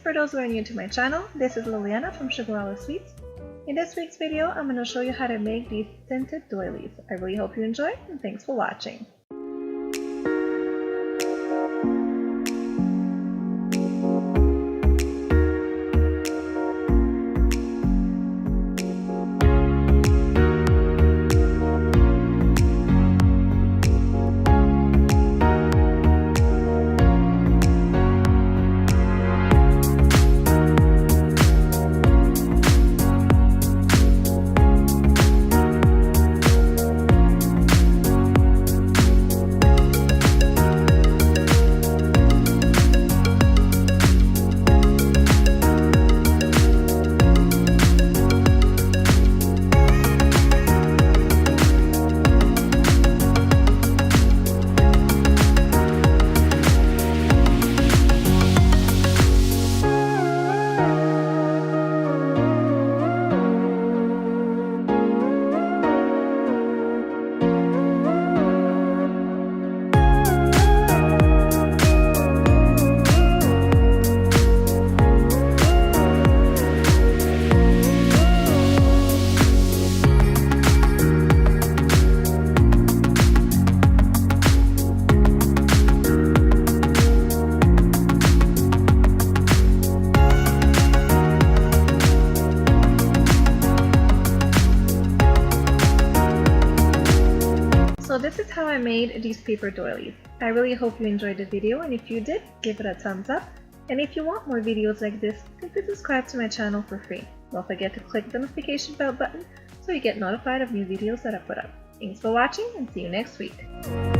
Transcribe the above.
For those who are new to my channel, this is Liliana from Sugarella Sweets. In this week's video, I'm going to show you how to make these tinted doilies. I really hope you enjoy, and thanks for watching. So this is how I made these paper doilies. I really hope you enjoyed the video, and if you did, give it a thumbs up. And if you want more videos like this, simply subscribe to my channel for free. Don't forget to click the notification bell button so you get notified of new videos that I put up. Thanks for watching, and see you next week.